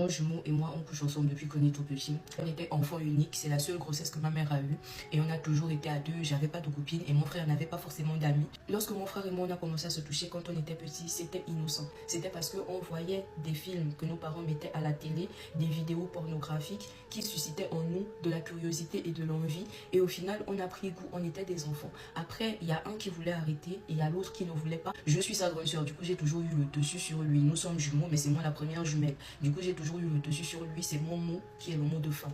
Mon jumeau et moi, on couche ensemble depuis qu'on est tout petit. On était enfant unique, c'est la seule grossesse que ma mère a eue. Et on a toujours été à deux, j'avais pas de copine et mon frère n'avait pas forcément d'amis. Lorsque mon frère et moi, on a commencé à se toucher quand on était petit, c'était innocent. C'était parce qu'on voyait des films que nos parents mettaient à la télé, des vidéos pornographiques qui suscitaient en nous de la curiosité et de l'envie. Et au final, on a pris goût, on était des enfants. Après, il y a un qui voulait arrêter et il y a l'autre qui ne voulait pas. Je suis sa grande soeur, du coup j'ai toujours eu le dessus sur lui. Nous sommes jumeaux, mais c'est moi la première jumelle. Du coup j'ai toujours eu le dessus sur lui, c'est mon mot qui est le mot de fin.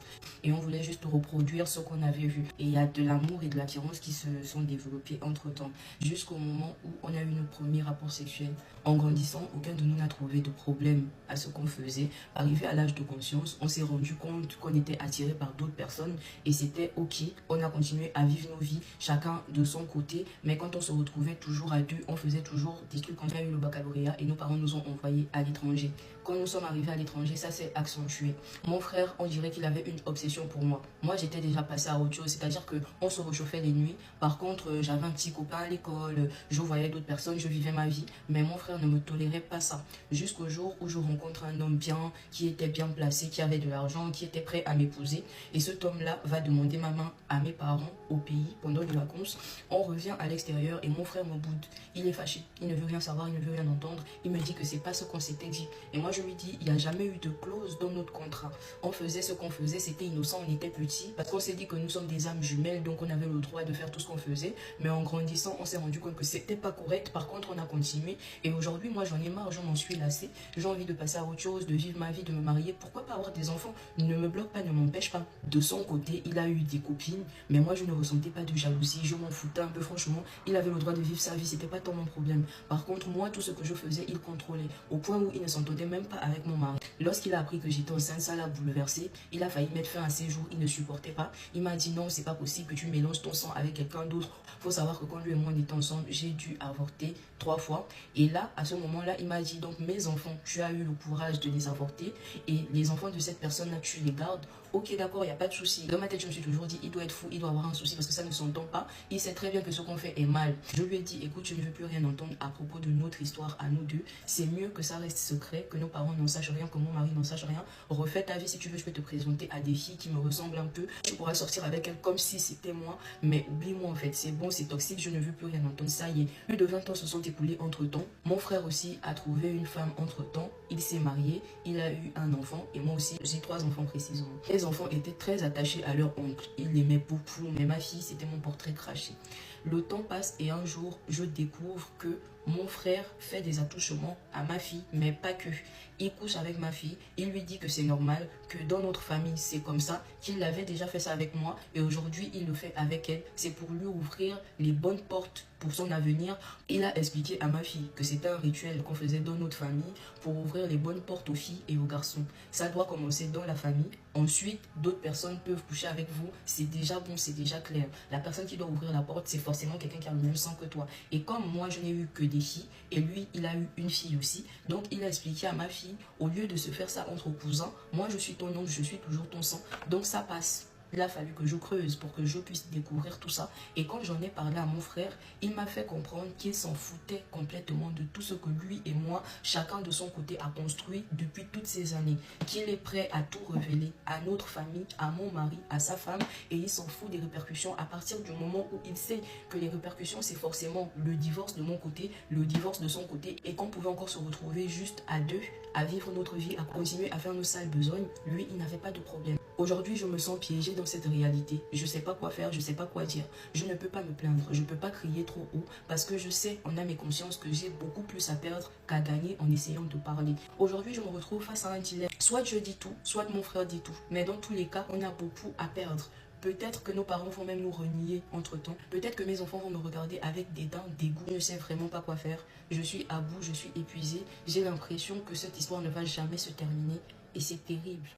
Et on voulait juste reproduire ce qu'on avait vu. Et il y a de l'amour et de l'attirance qui se sont développés entre temps. Jusqu'au moment où on a eu notre premier rapport sexuel. En grandissant, aucun de nous n'a trouvé de problème à ce qu'on faisait. Arrivé à l'âge de conscience, on s'est rendu compte qu'on était attiré par d'autres personnes et c'était ok. On a continué à vivre nos vies, chacun de son côté. Mais quand on se retrouvait toujours à deux, on faisait toujours des trucs. On a eu le baccalauréat et nos parents nous ont envoyés à l'étranger. Quand nous sommes arrivés à l'étranger, ça s'est accentué. Mon frère, on dirait qu'il avait une obsession pour moi. Moi, j'étais déjà passée à autre chose, c'est-à-dire qu'on se réchauffait les nuits. Par contre, j'avais un petit copain à l'école, je voyais d'autres personnes, je vivais ma vie. Mais mon frère ne me tolérait pas ça. Jusqu'au jour où je rencontre un homme bien, qui était bien placé, qui avait de l'argent, qui était prêt à m'épouser. Et cet homme-là va demander ma main à mes parents au pays pendant les vacances. On revient à l'extérieur et mon frère me boude. Il est fâché, il ne veut rien savoir, il ne veut rien entendre. Il me dit que c'est pas ce qu'on s'était dit. Et moi, je lui dis, il n'y a jamais eu de clause dans notre contrat. On faisait ce qu'on faisait, c'était innocent, on était petits. Parce qu'on s'est dit que nous sommes des âmes jumelles, donc on avait le droit de faire tout ce qu'on faisait. Mais en grandissant, on s'est rendu compte que c'était pas correct. Par contre, on a continué. Et aujourd'hui, moi, j'en ai marre, je m'en suis lassée. J'ai envie de passer à autre chose, de vivre ma vie, de me marier. Pourquoi pas avoir des enfants? Ne me bloque pas, ne m'empêche pas. De son côté, il a eu des copines, mais moi, je ne ressentais pas de jalousie. Je m'en foutais un peu, franchement. Il avait le droit de vivre sa vie, c'était pas tant mon problème. Par contre, moi, tout ce que je faisais, il contrôlait. Au point où il ne s'entendait même pas avec mon mari. Lorsqu'il a appris que j'étais enceinte, ça l'a bouleversé. Il a failli mettre fin à ses jours, il ne supportait pas. Il m'a dit non, c'est pas possible que tu mélanges ton sang avec quelqu'un d'autre. Faut savoir que quand lui et moi on était ensemble, j'ai dû avorter 3 fois. Et là, à ce moment-là, il m'a dit donc mes enfants, tu as eu le courage de les avorter et les enfants de cette personne-là, tu les gardes. Ok, d'accord, il n'y a pas de souci. Dans ma tête, je me suis toujours dit, il doit être fou, il doit avoir un souci parce que ça ne s'entend pas. Il sait très bien que ce qu'on fait est mal. Je lui ai dit, écoute, je ne veux plus rien entendre à propos de notre histoire à nous deux. C'est mieux que ça reste secret, que nos parents n'en sachent rien, que mon mari n'en sache rien. Refais ta vie si tu veux, je peux te présenter à des filles qui me ressemblent un peu. Tu pourras sortir avec elles comme si c'était moi. Mais oublie-moi en fait, c'est bon, c'est toxique, je ne veux plus rien entendre. Ça y est, plus de 20 ans se sont écoulés entre temps. Mon frère aussi a trouvé une femme entre temps. Il s'est marié, il a eu un enfant et moi aussi, j'ai 3 enfants précisément. Les enfants étaient très attachés à leur oncle. Ils l'aimaient beaucoup, mais ma fille, c'était mon portrait craché. Le temps passe et un jour, je découvre que mon frère fait des attouchements à ma fille, mais pas que. Il couche avec ma fille, il lui dit que c'est normal, que dans notre famille c'est comme ça, qu'il avait déjà fait ça avec moi et aujourd'hui il le fait avec elle. C'est pour lui ouvrir les bonnes portes pour son avenir. Il a expliqué à ma fille que c'était un rituel qu'on faisait dans notre famille pour ouvrir les bonnes portes aux filles et aux garçons. Ça doit commencer dans la famille. Ensuite, d'autres personnes peuvent coucher avec vous. C'est déjà bon, c'est déjà clair. La personne qui doit ouvrir la porte, c'est forcément quelqu'un qui a le même sang que toi. Et comme moi, je n'ai eu que des filles, et lui, il a eu une fille aussi. Donc, il a expliqué à ma fille, au lieu de se faire ça entre cousins, moi, je suis ton oncle, je suis toujours ton sang. Donc, ça passe. Il a fallu que je creuse pour que je puisse découvrir tout ça. Et quand j'en ai parlé à mon frère, il m'a fait comprendre qu'il s'en foutait complètement de tout ce que lui et moi, chacun de son côté, a construit depuis toutes ces années. Qu'il est prêt à tout révéler à notre famille, à mon mari, à sa femme. Et il s'en fout des répercussions à partir du moment où il sait que les répercussions, c'est forcément le divorce de mon côté, le divorce de son côté. Et qu'on pouvait encore se retrouver juste à deux, à vivre notre vie, à continuer à faire nos sales besognes. Lui, il n'avait pas de problème. Aujourd'hui, je me sens piégée dans cette réalité. Je ne sais pas quoi faire, je ne sais pas quoi dire. Je ne peux pas me plaindre, je ne peux pas crier trop haut parce que je sais en âme et conscience que j'ai beaucoup plus à perdre qu'à gagner en essayant de parler. Aujourd'hui, je me retrouve face à un dilemme. Soit je dis tout, soit mon frère dit tout. Mais dans tous les cas, on a beaucoup à perdre. Peut-être que nos parents vont même nous renier entre-temps. Peut-être que mes enfants vont me regarder avec des dents, des goûts. Je ne sais vraiment pas quoi faire. Je suis à bout, je suis épuisée. J'ai l'impression que cette histoire ne va jamais se terminer et c'est terrible.